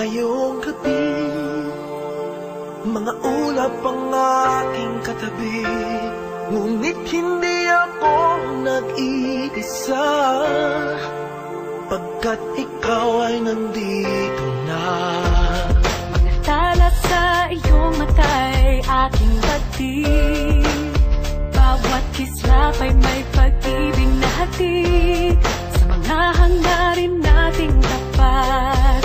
Ngayong gabi, mga ulap ang aking katabi, ngunit hindi ako nag-iisa, pagkat ikaw ay nandito na. Mga tala sa iyong mata'y aking batid, bawat kislap ay may pag-ibig na hatid. Sa mga hangarin nating tapat,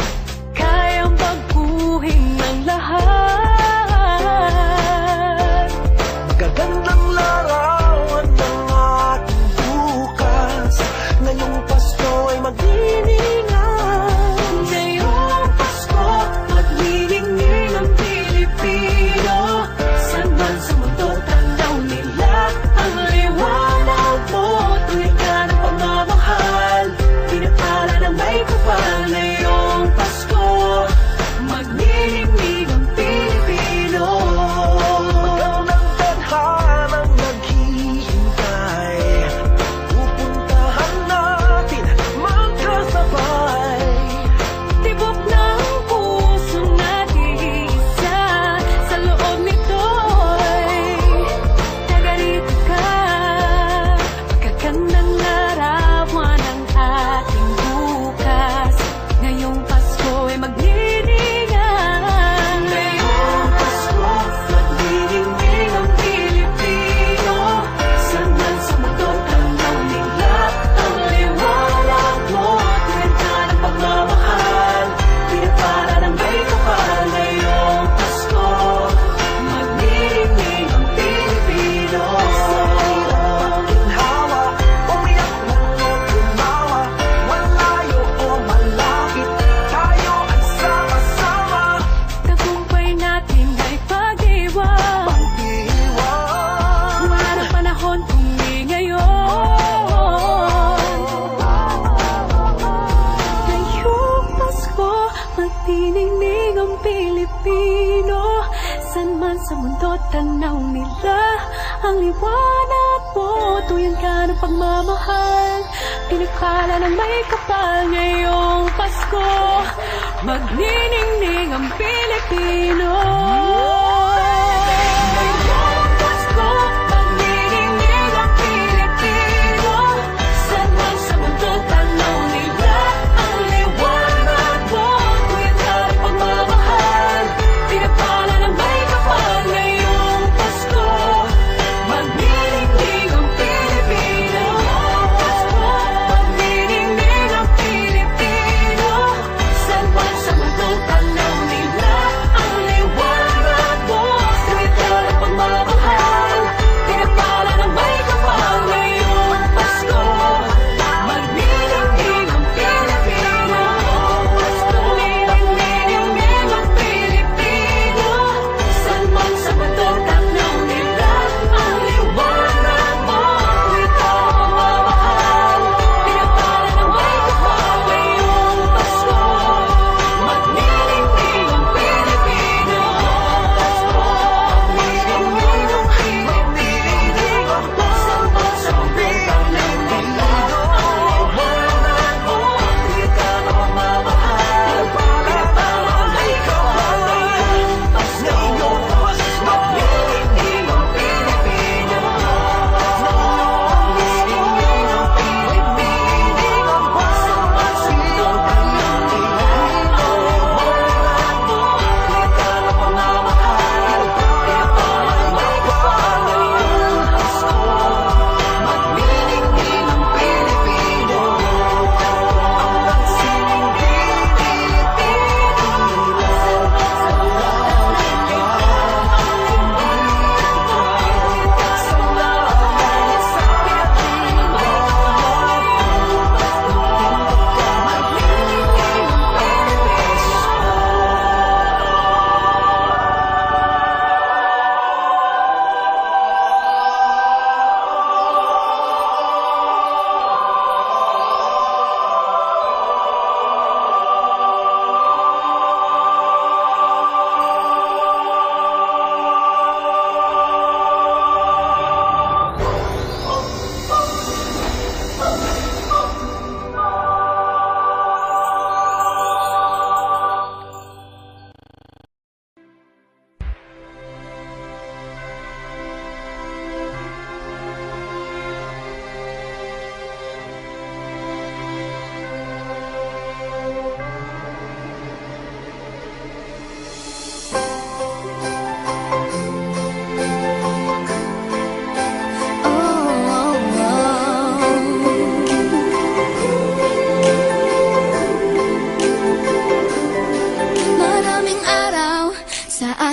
kayang baguhin ng lahat. Magagandang larawan ng ating bukas, ngayong Pasko ay magniningay. Ngayong Pasko, magningning ang Pilipino. Saan man sa mundo, tanaw nila ang liwanag mo. Tuloy ka ng pagmamahal, pinapala ng may kapal. Ngayong Pasko, magningning ang Pilipino. Magandang tadhanang naghihintay, pupuntahan natin magkasabay. Tibok ng puso natin isa, sa loob nito'y tagarito ka. Magagandang larawan ang ating bukas, ngayong Pasko ay magniningan. Ngayong Pasko, magniningning ang Pilipino. Saan man sa mundo, tanaw nila ang liwanag mo. Tulad ka ng pagmamahal, pinapala ng may kapal. Ngayong Pasko, magniningning ang Pilipino. Sa hirap pagginhawa, umiyak man o tumawa, malayo o malapit, tayo ay sama-sama. Tagumpay natin ay pag-iwan, Pag-iwan, wala na panahon kung di ngayon. Ngayong Pasko, magniningning ang Pilipino. Saan man sa mundo, tanaw nila ang liwanag mo. Tuyan ka ng pagmamahal, pinakala ng may kapal. Ngayong Pasko, magniningning ang Pilipino. Ngayong Pasko, magniningning ang Pilipino. Saan man sa mundo, tanaw nila ang liwanag mo. Tuyan ka ng pagmamahal, pinapala ng may kapal. Ngayong Pasko, magniningning ang Pilipino. Pasko, magniningning ang Pilipino. Saan man sa mundo, tanaw nila ang liwanag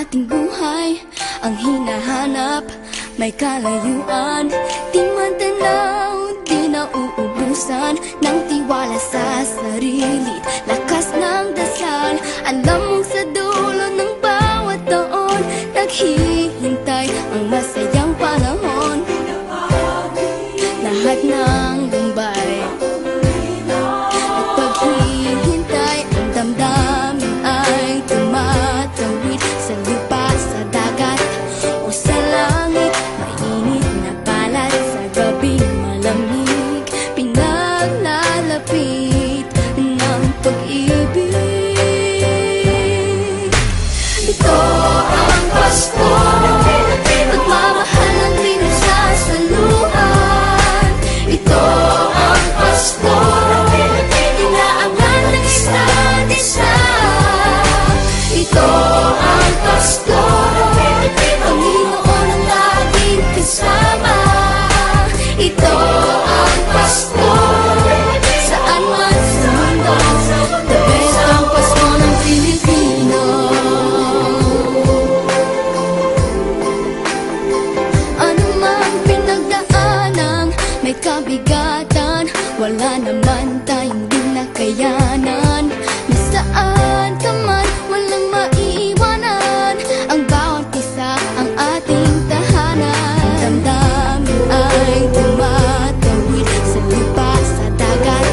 ating buhay ang hinahanap, may kalayuan, di man tanaw, di nauubusan ng tiwala sa sarili, lakas ng dasal. Alam mong sa dulo ng bawat taon, naghihintay ang masayang panahon. Lahat ng lumbay at paghihintay, ang damdamin ay tumatawid sa lupa, sa dagat o sa langit. Mainit na balat sa gabing malamig, pinaglalapit ng pag-ibig. Ito ang Pasko, pagmamahal ng pinagsasaluhan. Ito ang Pasko, inaangan ng isa't isa. Ito ang Pasko, Panginoon ang laging kasama. Ito ang Pasko, saan man sa mundo, the best ang Pasko ng Pilipino. Ano mang pinagdaanang may kabigatan, wala naman tayong di nakayanan. Nasaan ka man, walang maiiwanan, ang bawat isa ang ating tahanan. Damdamin ay tumatawid sa lupa, sa dagat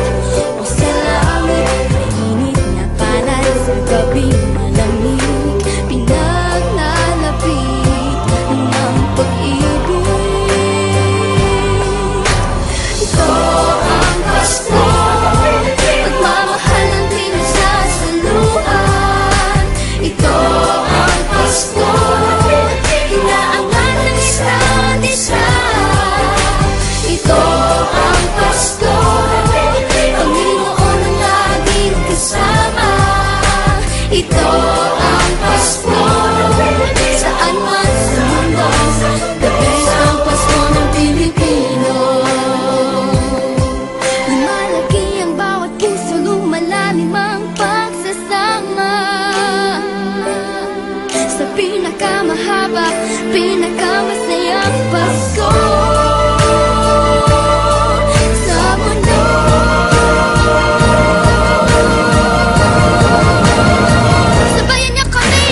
o sa langit. Mainit na balat sa gabing malamig, pinaglalapit ng pag-ibig. Ito ang Pasko, pagmamahal ng pinagsasaluhan. Ito ang Pasko, inaangan ng isa't isa. Ito ang Pasko, Panginoon ang laging kasama. Ito ang Pasko, saan man sa mundo, the best ang Pasko ng Pilipino. Lumalaki ang bawat puso, lumalalim ang pagsasama. Sa pinakamahaba, pinakamasayang Pasko sa mundo. Sabayan niyo kami!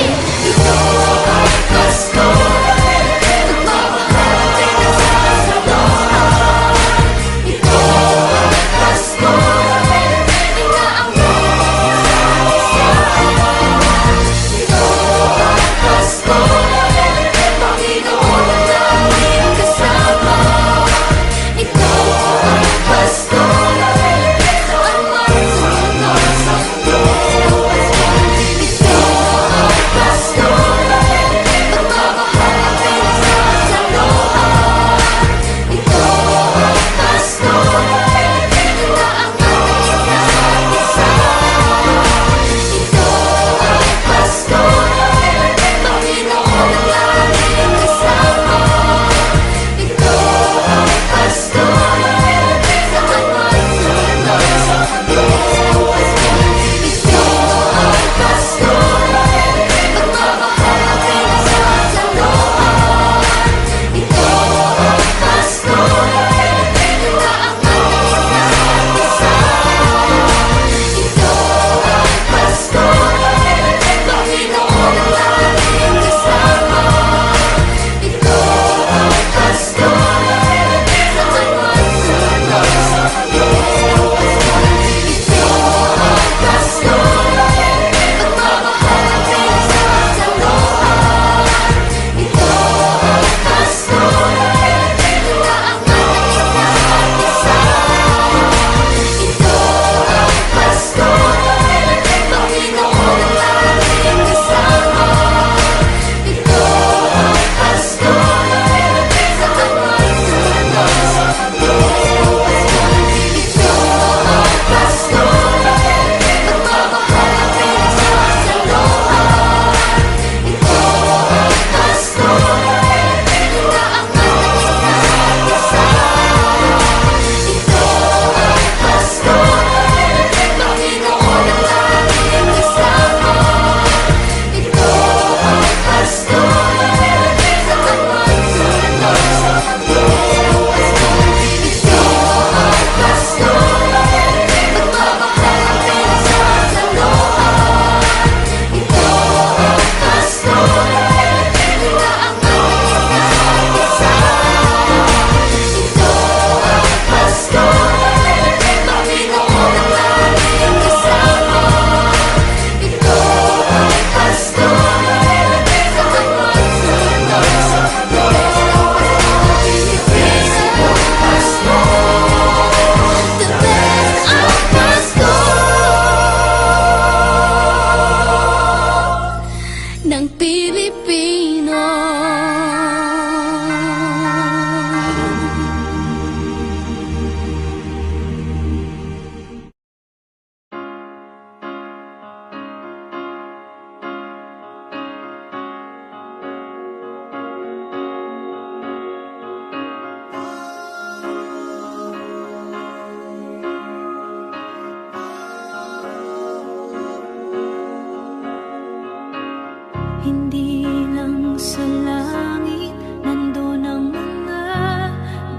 Hindi lang sa langit nandun ang mga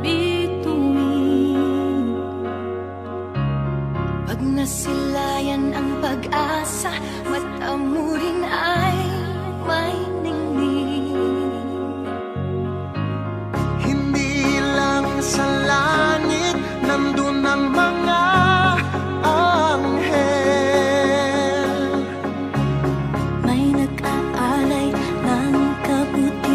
bituin. Pag nasilayan ang pag-asa, mata mo rin ay may ningning. Hindi lang sa langit nandun ang mga anghel. May nag-aalay ng kabutihan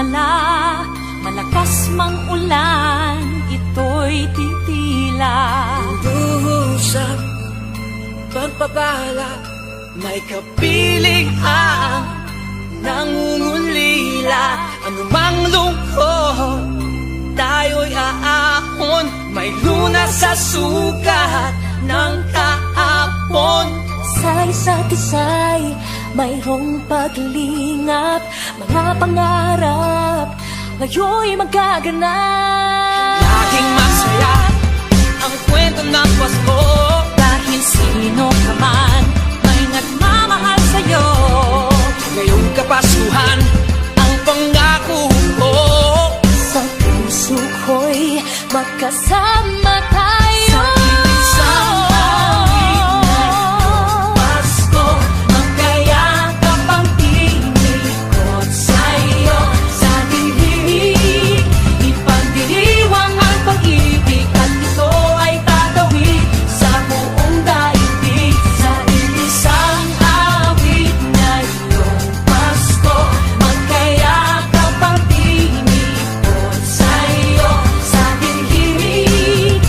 himala, malakas mang ulan, ito'y titila. Usap, pagpapala, may kapiling ang nangungulila. Anumang lungkot, tayo'y aahon. May lunas sa sugat ng kahapon. Sa isa't isa'y mayroong paglingap, mga pangarap ngayon'y magaganap. Laging masaya ang kwento ng Pasko. Dahil sino ka man may nagmamahal sa'yo. Ngayong Kapaskuhan, ang pangako ko. Sa puso ko'y magkasama tayo. Sa iisang awit ngayong Pasko, magkayakap ang tinikot sa'yo. Sa dilig, ipagdiriwang ang pag-ibig, at ito ay tatawid sa buong daigdig. Sa iisang awit ngayong Pasko, magkayakap ang tinikot sa'yo. Sa dilig,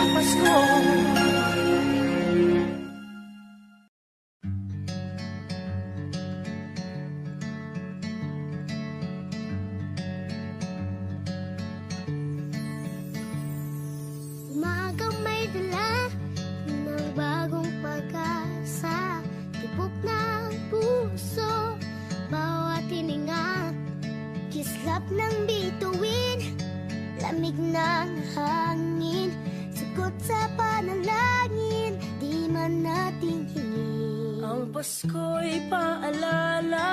ng Pasko. Umagang may dala ng bagong pag-asa, tibok ng puso, bawat hininga, kislap ng bituin, lamig ng hangin, sagot sa panalangin, di man nating hingin. Ang Pasko'y paalala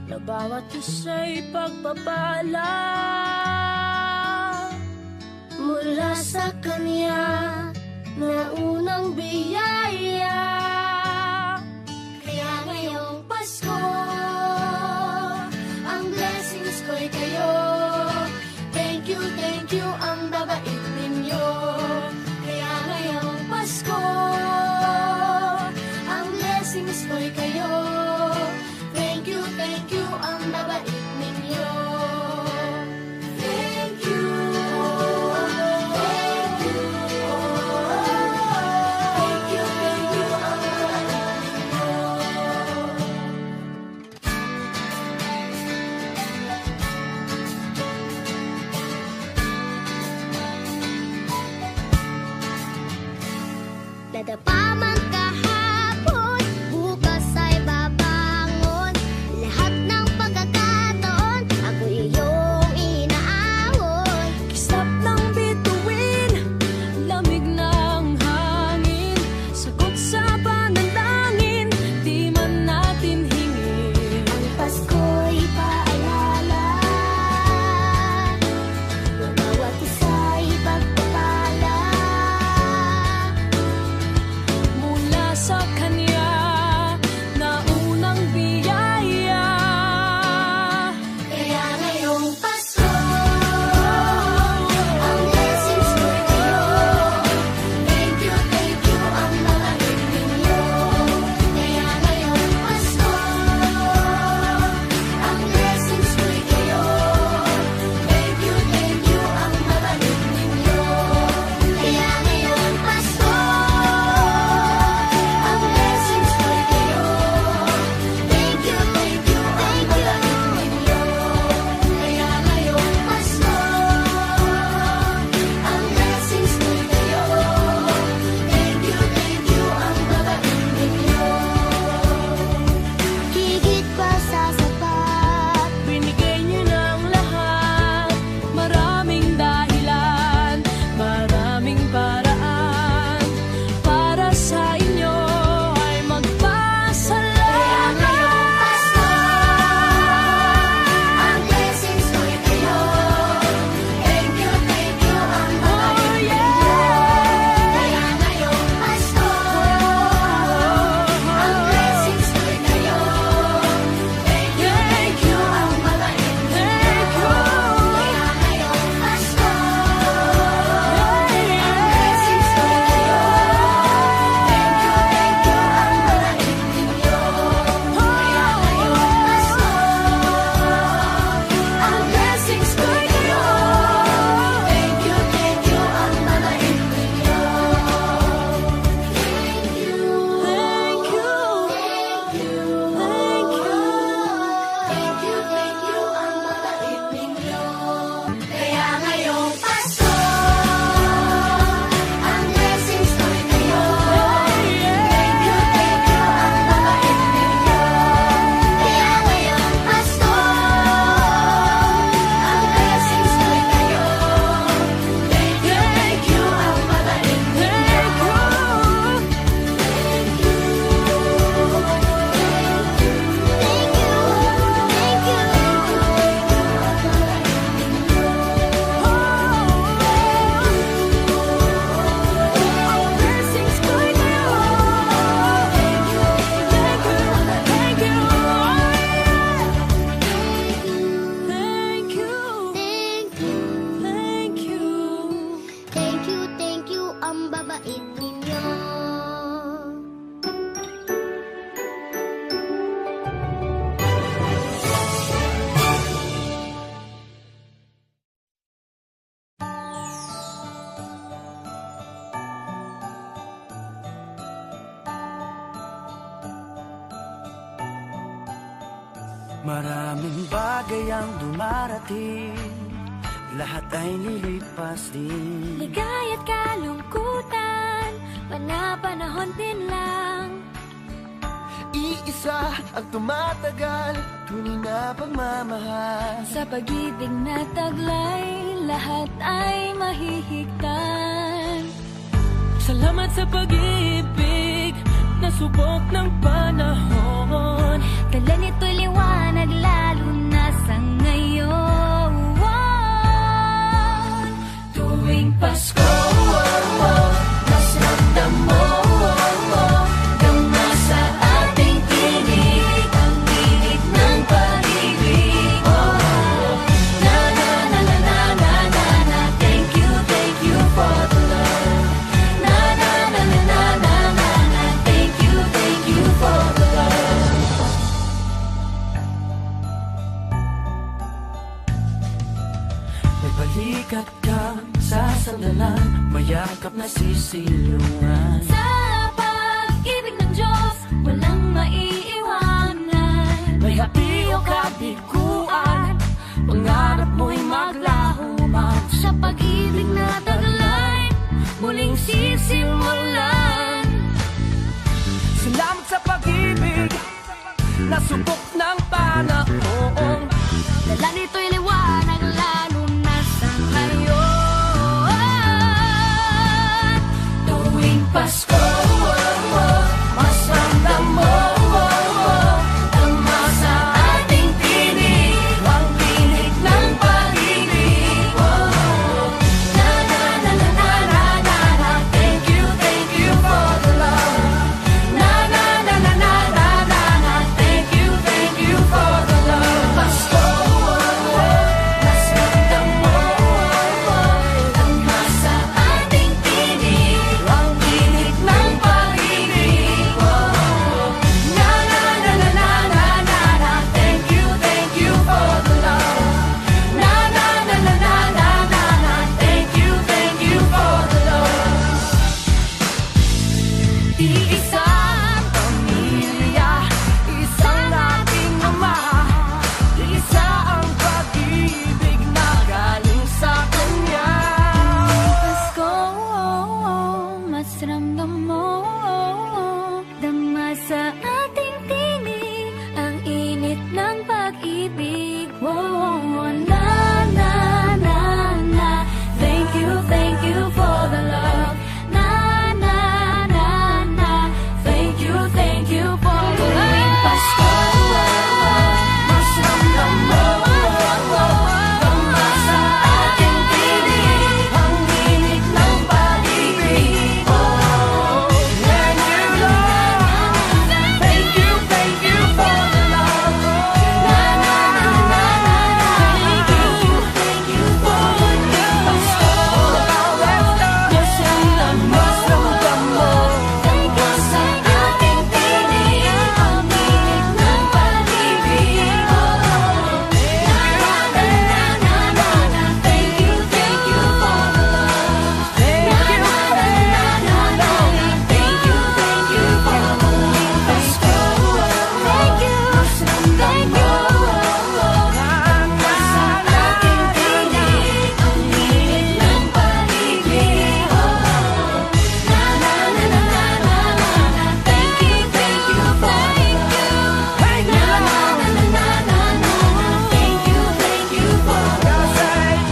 na bawat isa'y pagpapala mula sa Kanya na unang biyaya. Kaya ngayong Pasko, ang blessings ko'y kayo. Thank you ang babait ninyo. Kaya ngayong Pasko, ang blessings ko'y kayo. Thank you ang babait ninyo. Thank you Maraming bagay ang dumarating, lahat ay lilipas din. Ligaya't kalungkutan, pana-panahon din lang. Iisa ang tumatagal, tunay na pagmamahal. Sa pag-ibig na taglay, lahat ay mahihigtan. Salamat sa pag-ibig na subok ng panahon. Dala nito'y liwanag lalo na sa ngayon. Tuwing Pasko, mas ramdam mo, gama sa ating tinig ang init ng pag-ibig. Na na na na na na na na, thank you for the love. Na na na na na na na na, thank you for the love. May balikat kang sasandalan, mayakap na sisilungan. Sa pag-ibig ng Diyos, walang maiiwanan. May hati o kabiguan, pangarap mo'y maglaho man. Sa pag-ibig na taglay, muling sisimulan. Salamat sa pag-ibig na subok ng panahon. Dala nito'y liwanag lalo na sa ngayon. Tuwing Pasko, mas ramdam mo, tama sa ating tinig ang tinig ng pag-ibig. Na na na na na na na na, thank you for the love. Na na na na na na na na, thank you for the love. Pasko, mas ramdam mo, tama sa ating tinig ang tinig ng pag-ibig. Na na na na na na na na, thank you for the love. Na na na na na na na na, thank you for the love. Iisang pamilya, isang ating ama, isa ang pag-ibig na galing sa Kanya. Pasko, mas ramdam mo, dama sa ating tinig ang init ng pag-ibig. Na na na na, thank you for the love. Na na na na, thank you for the love. Tuwing Pasko, mas ramdam mo, dama sa ating tinig ang init ng pag-ibig. And you love, thank you for the love. Na na na na na na, thank you for the Pasko. Mas ramdam mo, dama sa ating tinig ang init ng pag-ibig. Na na na na na na, thank you for the love. Na na na na na na, thank you for the Pasko. Thank you, mas ramdam mo, dama sa ating tinig ang init ng pag-ibig. Na na na na na na na, thank you for the love. Na na na na na na na, thank you for the love.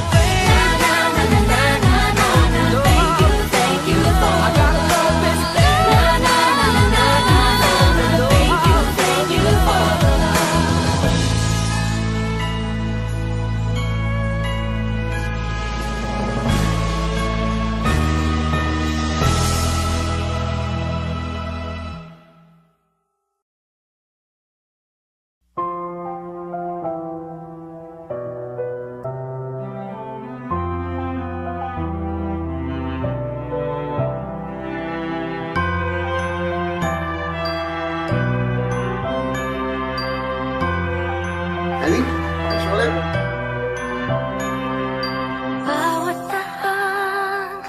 Na na na na na na na, thank you for the love. Na na na na na na na, thank you for the love. Ready? Let's roll it. Bawat tahang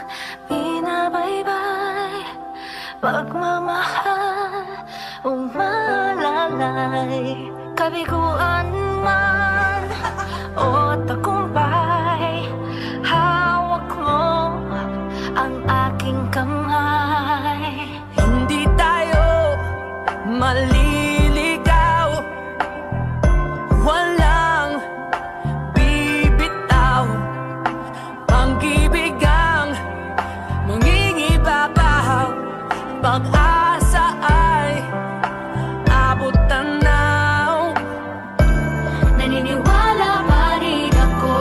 binabaybay, pagmamahal umalalay. kabiguan man o tagumpay, hawak mo ang aking kamay. Hindi tayo maliligaw, walang bibitaw, pag-ibig ang mangingibabaw, pag-asa ay abot tanaw. Naniniwala pa rin ako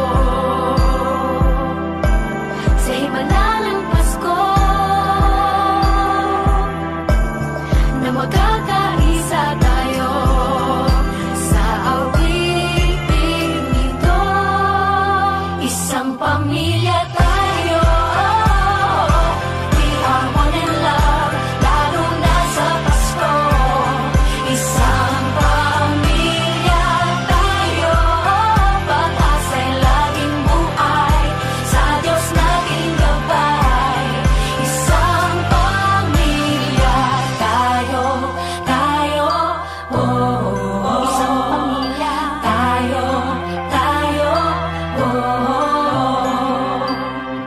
sa himala ng Pasko, na magkakaisa tayo sa awiting ito. Isang pamilya tayo, we are one in love, lalo na sa Pasko. Isang pamilya tayo, pag-asa'y laging buhay, sa Diyos naging gabay. Isang pamilya tayo, oh, isang pamilya tayo, oh.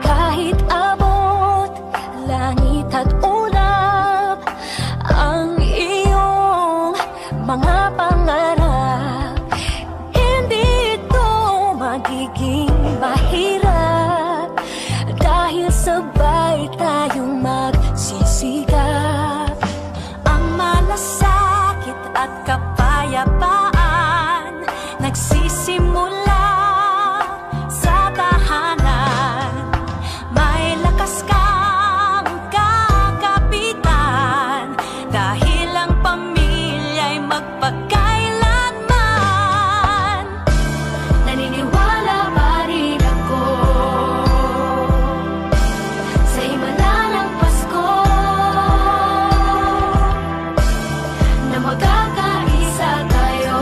Kahit abot langit at ulap ang iyong mga pangarap, hindi ito magiging mahirap dahil sabay tayong magsisikap. Ang malasakit at kapayapaan nagsisimula sa tahanan. May lakas kang kakapitan dahil ang pamilya'y magpakailanman. Naniniwala pa rin ako sa himala ng Pasko, na magkakaisa tayo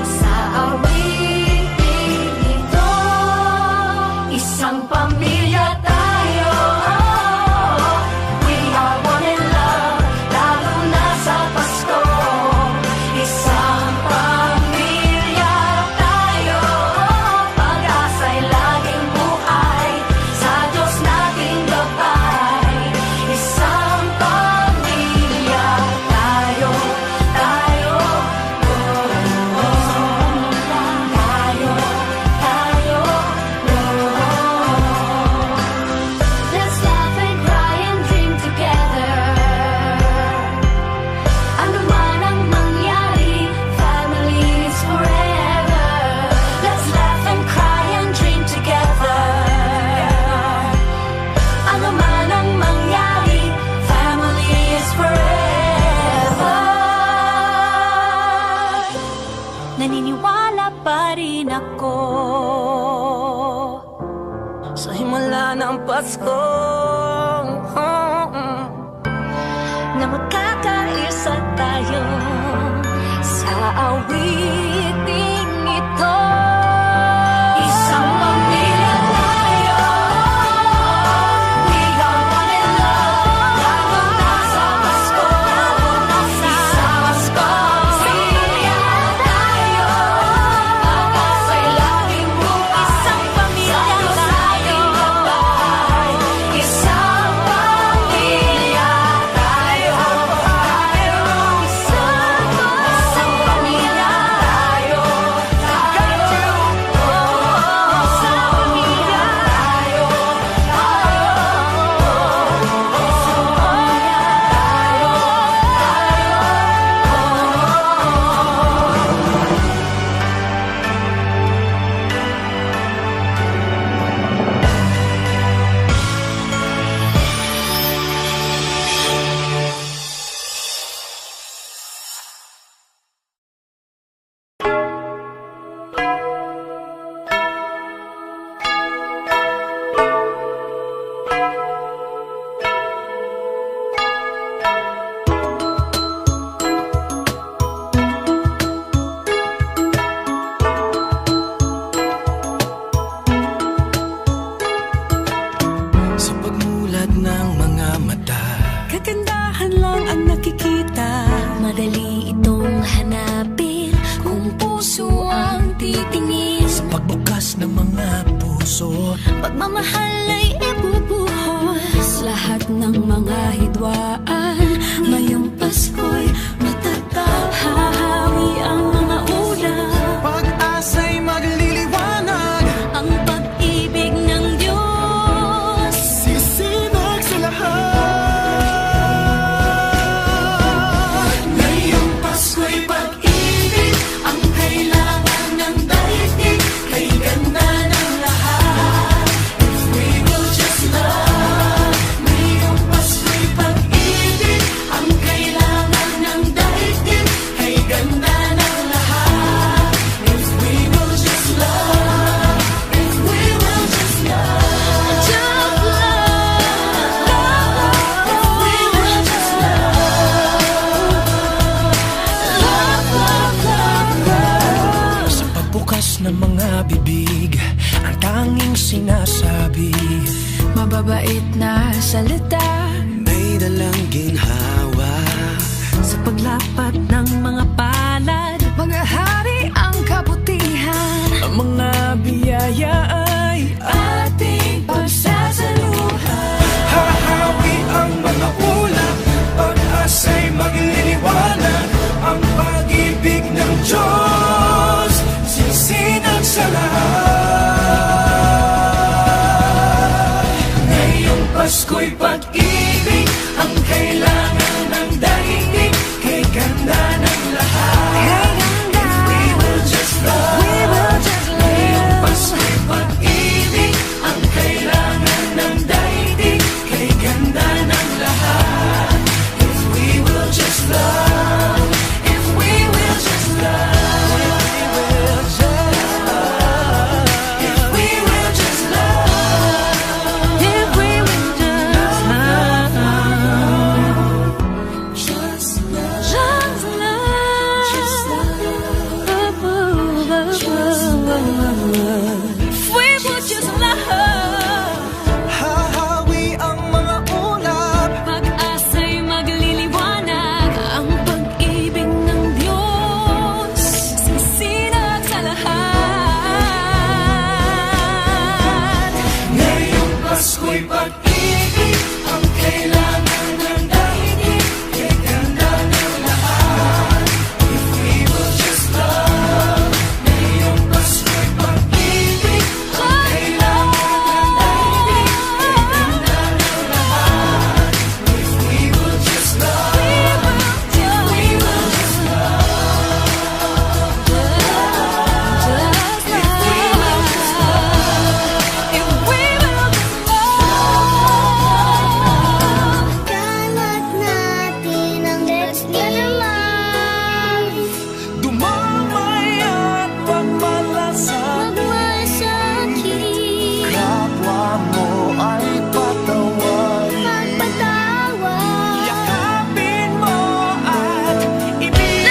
sa awiting ito. Isang pamilya tayo, we are one in love, lalo na sa Pasko. Isang pamilya tayo, pag-asa'y laging buhay, sa Diyos nating gabay. Isang pamilya tayo, Let's laugh and cry and dream together. Ano man ang mangyari, family is forever. Let's laugh and cry and dream together. Ano man ang mangyari, family is forever. Naniniwala pa rin ako Sa himala ng Pasko, na magkakaisa tayo sa awiting ito. Isang pamilya tayo, we are one in love, lalo na sa Pasko. Isang pamilya tayo, pag-asa'y laging buhay, isang pamilya tayo. Isang pamilya tayo, isang pamilya tayo, pagmamahal ay ibubuhos. Lahat ng mga hidwaan, ngayong Pasko'y matatag. Hahawi ang mga ulap, Pag-asa'y magliliwanag, ang pag-ibig ng Diyos. sisinag sa lahat. Ngayong Pasko'y pag-ibig ang kailangan ng daigdig. Kay ganda ng lahat, if we will just love. Ngayong Pasko'y pag-ibig ang kailangan ng daigdig. Kay ganda ng lahat, if we will just love. If we will just love. Just love, If we will just love. Sa pagbukas ng mga bibig, ang tanging sinasabi, mababait na salita. may dalang ginhawa. Sa paglapat ng mga palad, Mga hari ang kabutihan, Ang mga biyaya ay ating pagsasaluhan. hahawi ang mga ulap, pag-asa'y magliliwanag. Ang pag-ibig ng Diyos, sisinag sa lahat. Ngayong Pasko'y pag-ibig ang kailangan ng daigdig. Kay ganda ng lahat, we will just love. Ngayong Pasko'y pag-ibig ang kailangan ng daigdig. Kay ganda ng lahat, if we will just love. If we will just love. If we will just love. if we will Just love. just love, if we will just love. Hahawi ang mga ulap, Pag-asa'y magliliwanag, ang pag-ibig ng Diyos, sisinag sa lahat. Ngayong Pasko'y pag-ibig ang kailangan ng daigdig. Kay ganda ng lahat, if we will just love. Ngayong Pasko'y pag-ibig ang kailangan ng daigdig. Kay ganda ng lahat, if we will just love. We will just love. Kalat natin ang best life. dumamay at pagmalasakit. Magmasakit, Kapwa mo ay patawarin. magpatawad. Yakapin mo at ibigin.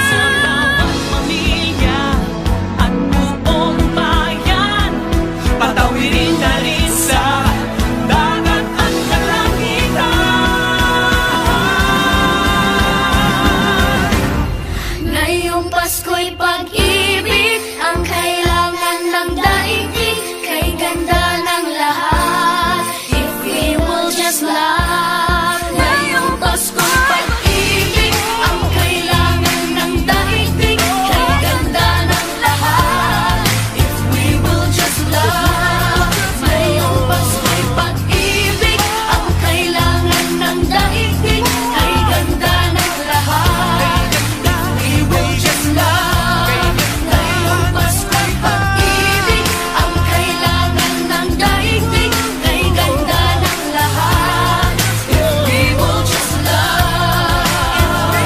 Sa bawat pamilya at buong bayan, patawirin na rin sa dagat at kalangitan. Ngayong Pasko'y pag-ibig ang kailangan ng daigdig. Kay ganda ng lahat, if we will just love. Ngayong Pasko'y pag-ibig ang kailangan ng daigdig. Kay ganda ng lahat, if we will just love. Ngayong Pasko'y pag-ibig ang kailangan ng daigdig. Kay ganda ng lahat, We will just love. ngayong Pasko'y pag-ibig ang kailangan ng daigdig. Kay ganda ng lahat, We will just love.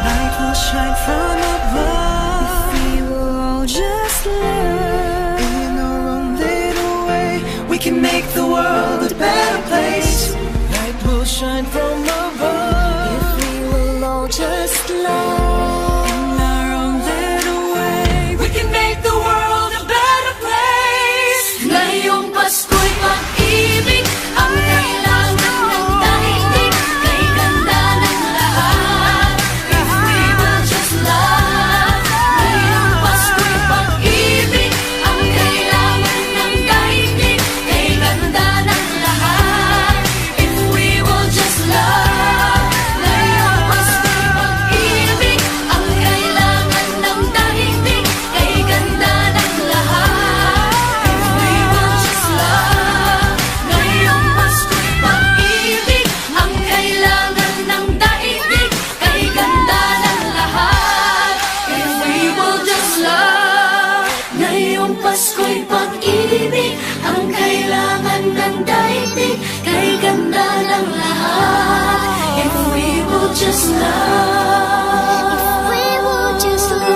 Light will shine from above. we will all just love. In our own little way, we can make the world a better place. Light will shine from above. We will all just love. In our own little way, We can make the world a better place. Ngayong Pasko'y pag-ibig ang kailangan ng daigdig. Kay ganda ng lahat, if we will just love. Ngayong Pasko'y pag-ibig ang kailangan Ang kailangan ng daigdig kay ganda ng lahat. If we will just love, if we will just love.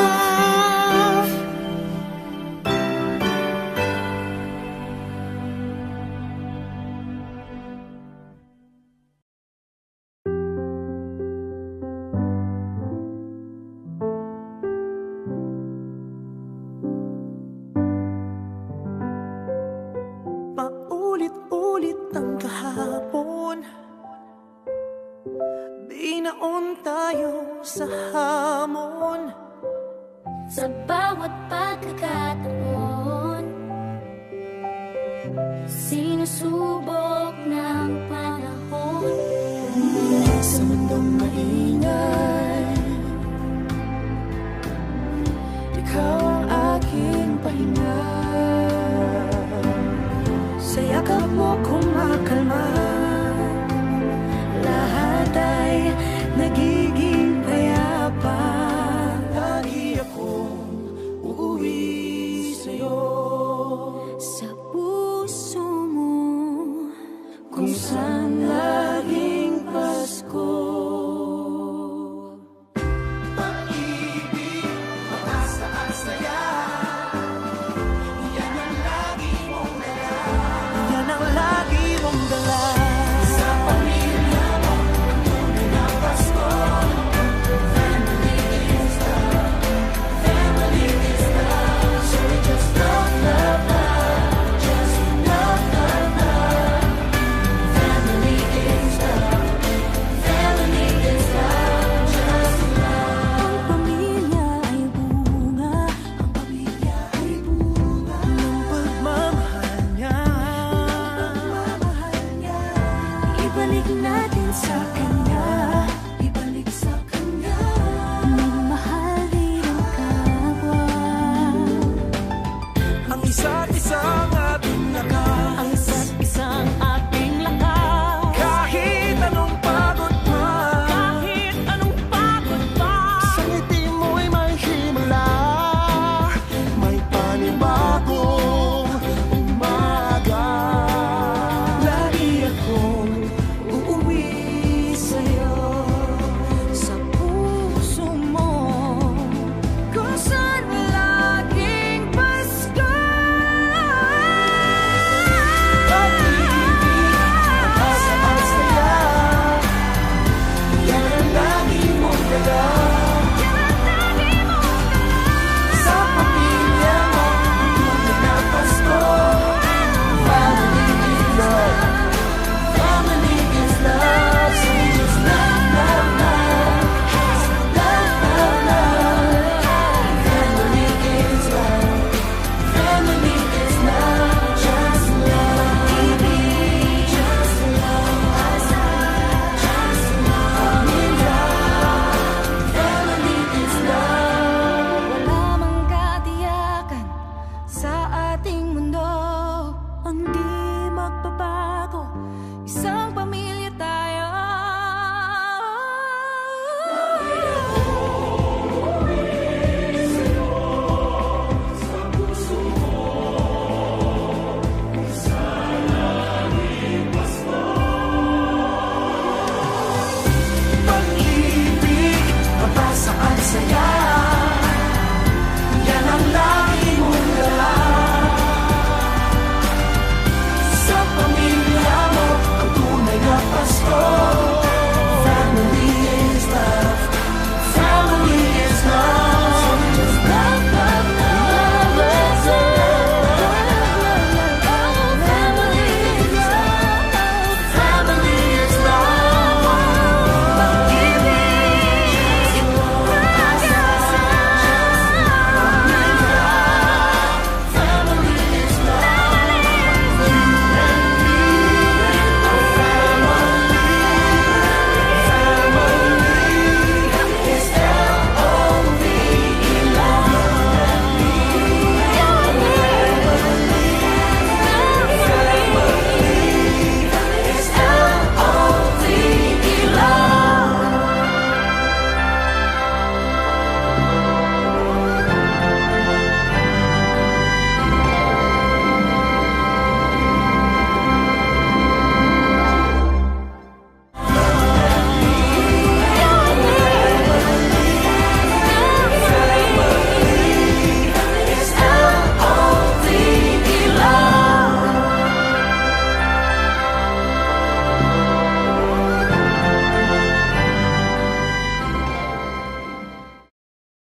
Paulit-ulit ang kahapon, binaon tayo sa hamon. Sa bawat pagkakataon, sinusubok ng panahon. Sa mundong maingay, ikaw ang aking pahinga. Sa yakap mo kumakalma, lahat ay nagiging payapa. Lagi akong uuwi sa'yo. Sa puso